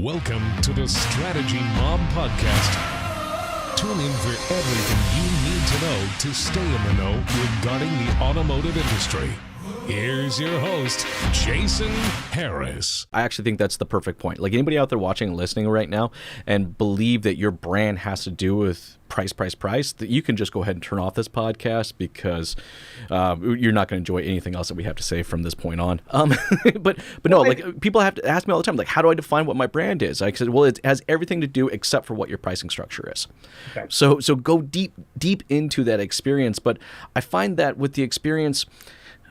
Welcome to the Strategy Mob Podcast. Tune in for everything you need to know to stay in the know regarding the automotive industry. Here's your host, Jason Harris. I actually think that's the perfect point. Like anybody out there watching and listening right now and believe that your brand has to do with price, that you can just go ahead and turn off this podcast because you're not going to enjoy anything else that we have to say from this point on. But no, like people have to ask me all the time, like, how do I define what my brand is? I said, well, it has everything to do except for what your pricing structure is. Okay. So go deep into that experience. But I find that with the experience,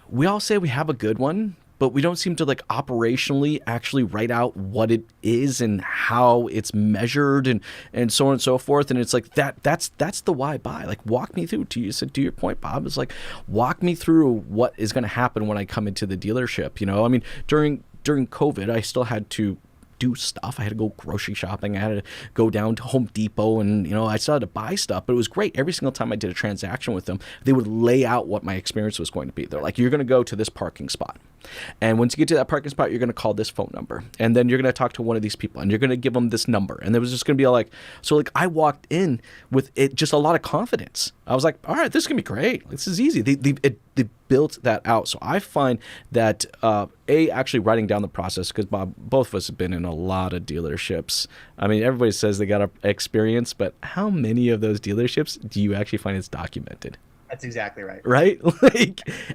we all say we have a good one, but we don't seem to like operationally actually write out what it is and how it's measured and so on and so forth. And it's like that's the why buy. Like walk me through. To your point, Bob, it's like walk me through what is going to happen when I come into the dealership. You know, I mean, during COVID, I still had to do stuff. I had to go grocery shopping. I had to go down to Home Depot and, you know, I still had to buy stuff, but it was great. Every single time I did a transaction with them, they would lay out what my experience was going to be. They're like, you're going to go to this parking spot. And once you get to that parking spot, you're going to call this phone number. And then you're going to talk to one of these people and you're going to give them this number. And it was just going to be like, so like I walked in with it, just a lot of confidence. I was like, all right, this is going to be great. This is easy. They built that out. So I find that, actually writing down the process, because Bob, both of us have been in a lot of dealerships. I mean, everybody says they got experience, but how many of those dealerships do you actually find it's documented? That's exactly right. Right?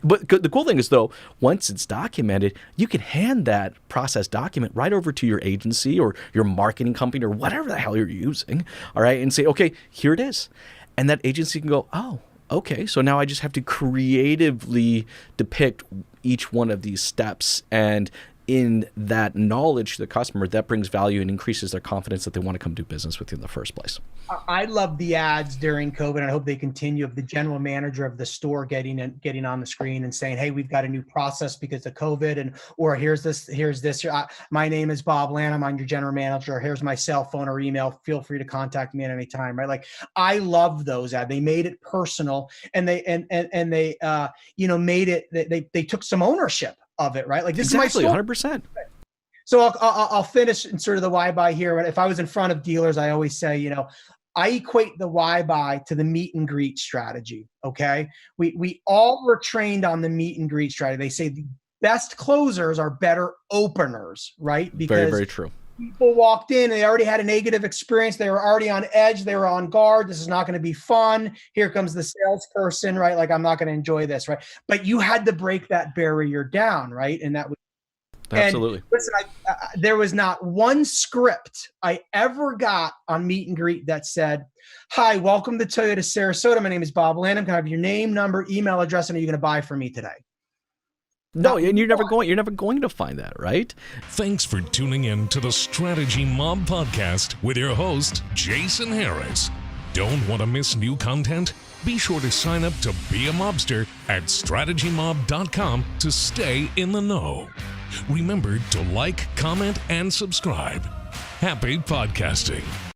But the cool thing is, though, once it's documented, you can hand that process document right over to your agency or your marketing company or whatever the hell you're using, all right, and say, okay, here it is. And that agency can go, oh, okay, so now I just have to creatively depict each one of these steps, and in that knowledge to the customer, that brings value and increases their confidence that they want to come do business with you in the first place. I love the ads during COVID, and I hope they continue, of the general manager of the store getting on the screen and saying, hey, we've got a new process because of COVID, or here's this. My name is Bob Lanham. I'm your general manager. Here's my cell phone or email. Feel free to contact me at any time, right? Like, I love those ads. They made it personal, and they made it, they took some ownership of it, right? Like, this exactly, is my store. 100%. So I'll finish in sort of the why buy here. If I was in front of dealers, I always say, I equate the why buy to the meet and greet strategy. Okay. We all were trained on the meet and greet strategy. They say the best closers are better openers, right? Because very, very true. People walked in and they already had a negative experience. They were already on edge. They were on guard. This is not going to be fun. Here comes the salesperson, right? Like, I'm not going to enjoy this, right? But you had to break that barrier down, right? And that was absolutely. And listen, there was not one script I ever got on meet and greet that said, hi, welcome to Toyota Sarasota. My name is Bob Lanham. Can I have your name, number, email address, and are you going to buy from me today? No, and you're never going to find that, right? Thanks for tuning in to the Strategy Mob Podcast with your host, Jason Harris. Don't want to miss new content? Be sure to sign up to be a mobster at strategymob.com to stay in the know. Remember to like, comment, and subscribe. Happy podcasting.